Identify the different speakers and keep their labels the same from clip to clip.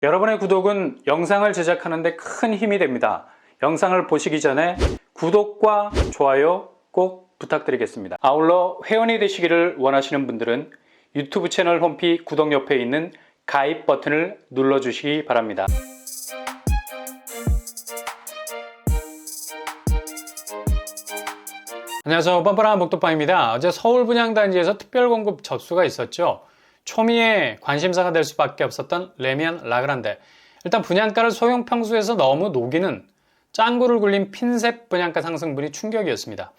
Speaker 1: 여러분의 구독은 영상을 제작하는 데 큰 힘이 됩니다. 영상을 보시기 전에 구독과 좋아요 꼭 부탁드리겠습니다. 아울러 회원이 되시기를 원하시는 분들은 유튜브 채널 홈피 구독 옆에 있는 가입 버튼을 눌러주시기 바랍니다. 안녕하세요. 뻔뻔한 목도빵입니다. 어제 서울 분양단지에서 특별공급 접수가 있었죠. 초미의 관심사가 될 수밖에 없었던 레미안 라그란데. 일단 분양가를 소형 평수에서 너무 녹이는 짱구를 굴린 핀셋 분양가 상승분이 충격이었습니다.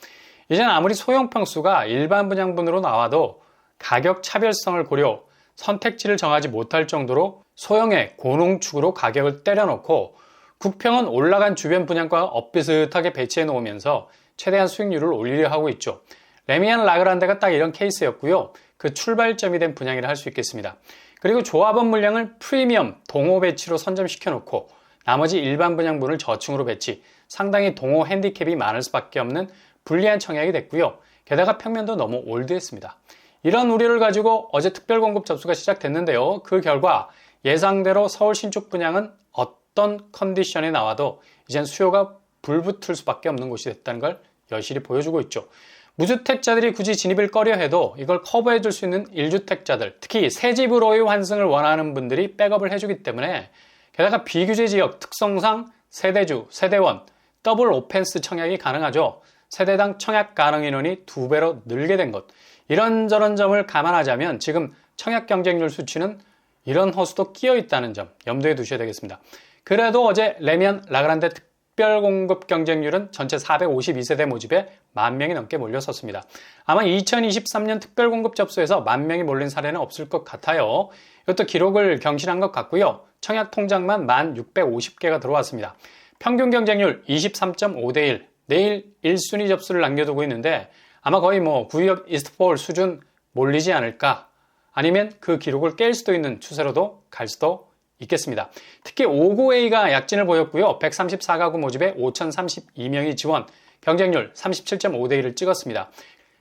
Speaker 1: 이젠 아무리 소형 평수가 일반 분양분으로 나와도 가격 차별성을 고려 선택지를 정하지 못할 정도로 소형의 고농축으로 가격을 때려놓고 국평은 올라간 주변 분양가와 엇비슷하게 배치해 놓으면서 최대한 수익률을 올리려 하고 있죠. 레미안 라그란데가 딱 이런 케이스였고요. 그 출발점이 된 분양이라 할 수 있겠습니다. 그리고 조합원 물량을 프리미엄 동호 배치로 선점시켜 놓고 나머지 일반 분양분을 저층으로 배치, 상당히 동호 핸디캡이 많을 수밖에 없는 불리한 청약이 됐고요. 게다가 평면도 너무 올드했습니다. 이런 우려를 가지고 어제 특별공급 접수가 시작됐는데요. 그 결과 예상대로 서울 신축 분양은 어떤 컨디션이 나와도 이젠 수요가 불붙을 수밖에 없는 곳이 됐다는 걸 여실히 보여주고 있죠. 무주택자들이 굳이 진입을 꺼려 해도 이걸 커버해 줄 수 있는 1주택자들, 특히 새 집으로의 환승을 원하는 분들이 백업을 해주기 때문에 게다가 비규제 지역 특성상 세대주, 세대원, 더블 오펜스 청약이 가능하죠. 세대당 청약 가능 인원이 2배로 늘게 된 것. 이런저런 점을 감안하자면 지금 청약 경쟁률 수치는 이런 허수도 끼어 있다는 점 염두에 두셔야 되겠습니다. 그래도 어제 레미안 라그란데 특별공급 경쟁률은 전체 452세대 모집에 10,000명이 넘게 몰렸었습니다. 아마 2023년 특별공급 접수에서 10,000명이 몰린 사례는 없을 것 같아요. 이것도 기록을 경신한 것 같고요. 청약 통장만 1,650개가 들어왔습니다. 평균 경쟁률 23.5대1, 내일 1순위 접수를 남겨두고 있는데 아마 거의 구역 이스트폴 수준 몰리지 않을까, 아니면 그 기록을 깰 수도 있는 추세로도 갈 수도 있겠습니다. 특히 5구A가 약진을 보였고요. 134가구 모집에 5,032명이 지원, 경쟁률 37.5대1을 찍었습니다.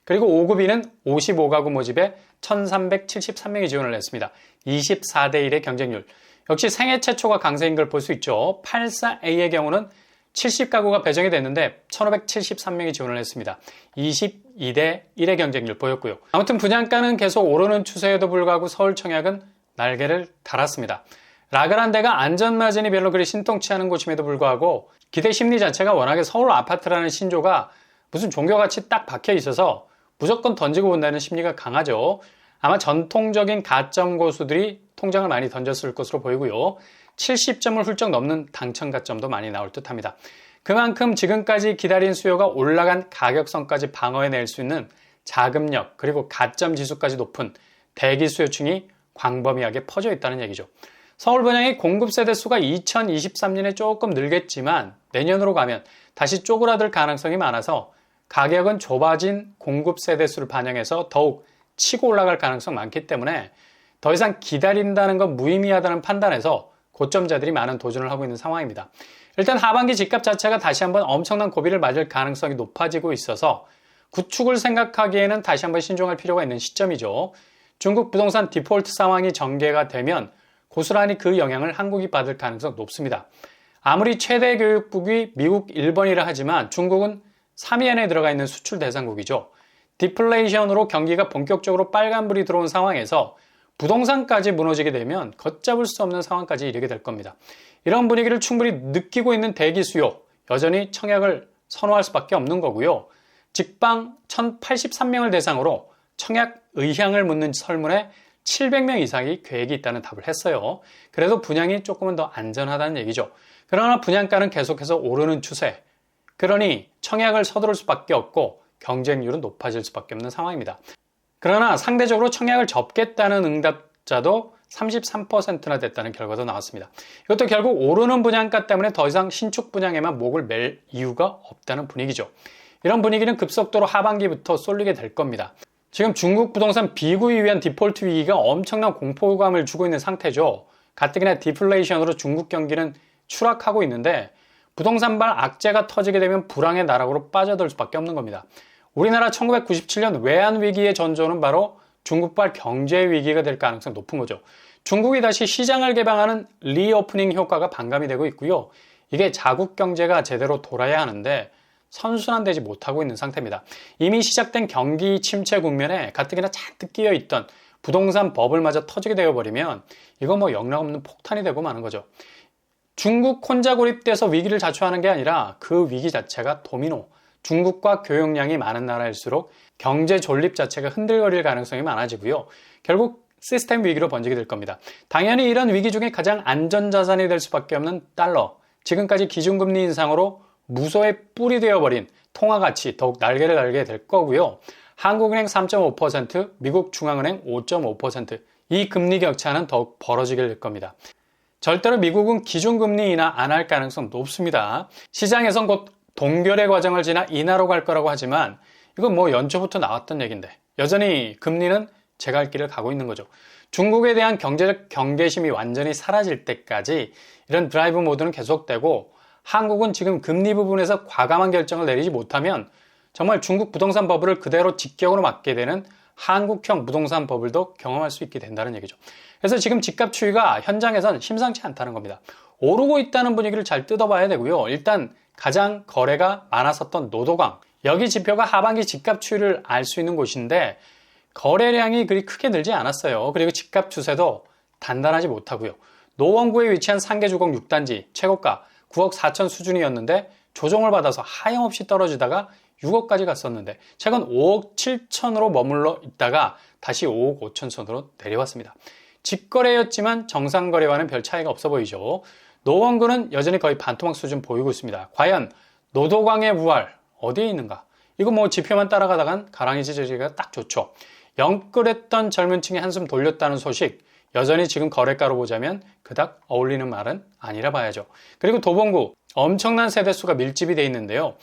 Speaker 1: 그리고 5구B는 55가구 모집에 1,373명이 지원을 했습니다. 24대1의 경쟁률. 역시 생애 최초가 강세인 걸 볼 수 있죠. 84A의 경우는 70가구가 배정이 됐는데 1,573명이 지원을 했습니다. 22대1의 경쟁률 보였고요. 아무튼 분양가는 계속 오르는 추세에도 불구하고 서울 청약은 날개를 달았습니다. 라그란데가 안전마진이 별로 그리 신통치 않은 곳임에도 불구하고 기대 심리 자체가 워낙에 서울 아파트라는 신조가 무슨 종교같이 딱 박혀 있어서 무조건 던지고 본다는 심리가 강하죠. 아마 전통적인 가점 고수들이 통장을 많이 던졌을 것으로 보이고요. 70점을 훌쩍 넘는 당첨 가점도 많이 나올 듯 합니다. 그만큼 지금까지 기다린 수요가 올라간 가격선까지 방어해낼 수 있는 자금력, 그리고 가점 지수까지 높은 대기 수요층이 광범위하게 퍼져 있다는 얘기죠. 서울 분양의 공급 세대 수가 2023년에 조금 늘겠지만 내년으로 가면 다시 쪼그라들 가능성이 많아서 가격은 좁아진 공급 세대 수를 반영해서 더욱 치고 올라갈 가능성이 많기 때문에 더 이상 기다린다는 건 무의미하다는 판단에서 고점자들이 많은 도전을 하고 있는 상황입니다. 일단 하반기 집값 자체가 다시 한번 엄청난 고비를 맞을 가능성이 높아지고 있어서 구축을 생각하기에는 다시 한번 신중할 필요가 있는 시점이죠. 중국 부동산 디폴트 상황이 전개가 되면 고스란히 그 영향을 한국이 받을 가능성이 높습니다. 아무리 최대 교육국이 미국, 일본이라 하지만 중국은 3위 안에 들어가 있는 수출 대상국이죠. 디플레이션으로 경기가 본격적으로 빨간불이 들어온 상황에서 부동산까지 무너지게 되면 걷잡을 수 없는 상황까지 이르게 될 겁니다. 이런 분위기를 충분히 느끼고 있는 대기 수요, 여전히 청약을 선호할 수밖에 없는 거고요. 직방 1,083명을 대상으로 청약 의향을 묻는 설문에 700명 이상이 계획이 있다는 답을 했어요. 그래도 분양이 조금은 더 안전하다는 얘기죠. 그러나 분양가는 계속해서 오르는 추세. 그러니 청약을 서두를 수밖에 없고 경쟁률은 높아질 수밖에 없는 상황입니다. 그러나 상대적으로 청약을 접겠다는 응답자도 33%나 됐다는 결과도 나왔습니다. 이것도 결국 오르는 분양가 때문에 더 이상 신축 분양에만 목을 맬 이유가 없다는 분위기죠. 이런 분위기는 급속도로 하반기부터 쏠리게 될 겁니다. 지금 중국 부동산 비구에 위한 디폴트 위기가 엄청난 공포감을 주고 있는 상태죠. 가뜩이나 디플레이션으로 중국 경기는 추락하고 있는데 부동산발 악재가 터지게 되면 불황의 나락으로 빠져들 수밖에 없는 겁니다. 우리나라 1997년 외환위기의 전조는 바로 중국발 경제 위기가 될 가능성이 높은 거죠. 중국이 다시 시장을 개방하는 리오프닝 효과가 반감이 되고 있고요. 이게 자국 경제가 제대로 돌아야 하는데 선순환되지 못하고 있는 상태입니다. 이미 시작된 경기 침체 국면에 가뜩이나 잔뜩 끼어 있던 부동산 버블마저 터지게 되어버리면 이거 뭐 영락없는 폭탄이 되고 마는 거죠. 중국 혼자 고립돼서 위기를 자초하는 게 아니라 그 위기 자체가 도미노, 중국과 교역량이 많은 나라일수록 경제 존립 자체가 흔들거릴 가능성이 많아지고요. 결국 시스템 위기로 번지게 될 겁니다. 당연히 이런 위기 중에 가장 안전자산이 될 수밖에 없는 달러, 지금까지 기준금리 인상으로 무소의 뿔이 되어버린 통화가치 더욱 날개를 달게 될 거고요. 한국은행 3.5%, 미국 중앙은행 5.5%, 이 금리 격차는 더욱 벌어지게 될 겁니다. 절대로 미국은 기준금리 인하 안 할 가능성 높습니다. 시장에선 곧 동결의 과정을 지나 인하로 갈 거라고 하지만 이건 뭐 연초부터 나왔던 얘기인데 여전히 금리는 제 갈 길을 가고 있는 거죠. 중국에 대한 경제적 경계심이 완전히 사라질 때까지 이런 드라이브 모드는 계속되고 한국은 지금 금리 부분에서 과감한 결정을 내리지 못하면 정말 중국 부동산 버블을 그대로 직격으로 맞게 되는 한국형 부동산 버블도 경험할 수 있게 된다는 얘기죠. 그래서 지금 집값 추이가 현장에선 심상치 않다는 겁니다. 오르고 있다는 분위기를 잘 뜯어봐야 되고요. 일단 가장 거래가 많았었던 노도강, 여기 지표가 하반기 집값 추이를 알 수 있는 곳인데 거래량이 그리 크게 늘지 않았어요. 그리고 집값 추세도 단단하지 못하고요. 노원구에 위치한 상계주공 6단지 최고가 9억 4천 수준이었는데 조정을 받아서 하염없이 떨어지다가 6억까지 갔었는데 최근 5억 7천으로 머물러 있다가 다시 5억 5천 선으로 내려왔습니다. 직거래였지만 정상거래와는 별 차이가 없어 보이죠. 노원구는 여전히 거의 반토막 수준 보이고 있습니다. 과연 노도강의 부활 어디에 있는가? 이거 뭐 지표만 따라가다간 가랑이 찢어지기가 딱 좋죠. 영끌했던 젊은 층이 한숨 돌렸다는 소식, 여전히 지금 거래가로 보자면 그닥 어울리는 말은 아니라 봐야죠. 그리고 도봉구, 엄청난 세대수가 밀집이 돼 있는데요.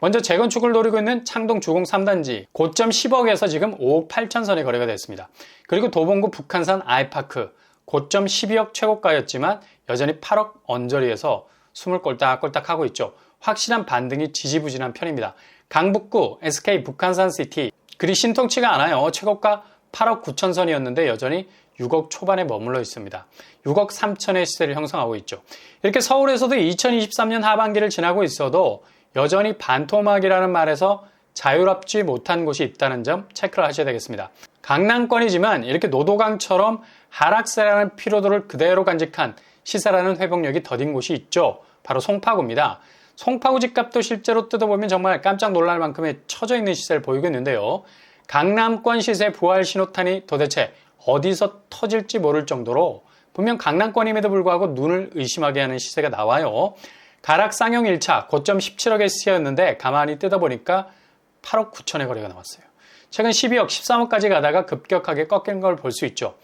Speaker 1: 먼저 재건축을 노리고 있는 창동 주공 3단지 고점 10억에서 지금 5억 8천 선에 거래가 됐습니다. 그리고 도봉구 북한산 아이파크 고점 12억 최고가였지만 여전히 8억 언저리에서 숨을 꼴딱꼴딱 하고 있죠. 확실한 반등이 지지부진한 편입니다. 강북구 SK 북한산시티 그리 신통치가 않아요. 최고가 8억 9천 선이었는데 여전히 6억 초반에 머물러 있습니다. 6억 3천의 시세를 형성하고 있죠. 이렇게 서울에서도 2023년 하반기를 지나고 있어도 여전히 반토막이라는 말에서 자유롭지 못한 곳이 있다는 점 체크를 하셔야 되겠습니다. 강남권이지만 이렇게 노도강처럼 하락세라는 피로도를 그대로 간직한 시세라는 회복력이 더딘 곳이 있죠. 바로 송파구입니다. 송파구 집값도 실제로 뜯어보면 정말 깜짝 놀랄 만큼의 처져 있는 시세를 보이고 있는데요. 강남권 시세 부활 신호탄이 도대체 어디서 터질지 모를 정도로 분명 강남권임에도 불구하고 눈을 의심하게 하는 시세가 나와요. 가락 쌍용 1차 고점 17억의 시세였는데 가만히 뜯어보니까 8억 9천의 거래가 나왔어요. 최근 12억, 13억까지 가다가 급격하게 꺾인 걸 볼 수 있죠.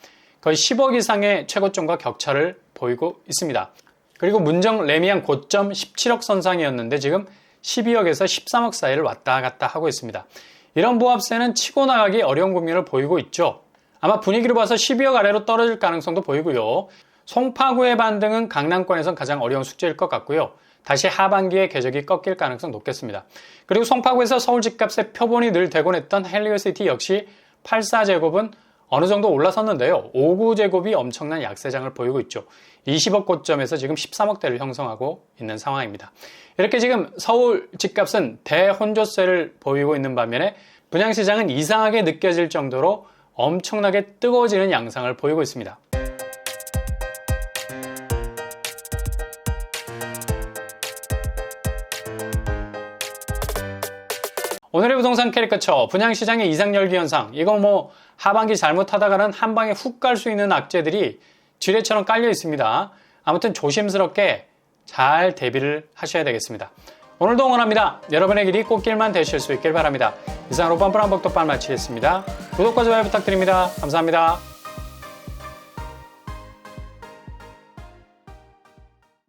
Speaker 1: 거의 10억 이상의 최고점과 격차를 보이고 있습니다. 그리고 문정 레미안 고점 17억 선상이었는데 지금 12억에서 13억 사이를 왔다 갔다 하고 있습니다. 이런 보합세는 치고 나가기 어려운 국면을 보이고 있죠. 아마 분위기로 봐서 12억 아래로 떨어질 가능성도 보이고요. 송파구의 반등은 강남권에선 가장 어려운 숙제일 것 같고요. 다시 하반기에 궤적이 꺾일 가능성 높겠습니다. 그리고 송파구에서 서울 집값의 표본이 늘 되곤 했던 헬리오시티 역시 84제곱은 어느 정도 올라섰는데요. 59제곱이 엄청난 약세장을 보이고 있죠. 20억 고점에서 지금 13억대를 형성하고 있는 상황입니다. 이렇게 지금 서울 집값은 대혼조세를 보이고 있는 반면에 분양시장은 이상하게 느껴질 정도로 엄청나게 뜨거워지는 양상을 보이고 있습니다. 오늘의 부동산 캐리커처, 분양시장의 이상열기 현상, 이거 뭐 하반기 잘못하다가는 한 방에 훅 갈 수 있는 악재들이 지뢰처럼 깔려 있습니다. 아무튼 조심스럽게 잘 대비를 하셔야 되겠습니다. 오늘도 응원합니다. 여러분의 길이 꽃길만 되실 수 있길 바랍니다. 이상으로 뻔뻔한 복덕방 마치겠습니다. 구독과 좋아요 부탁드립니다. 감사합니다.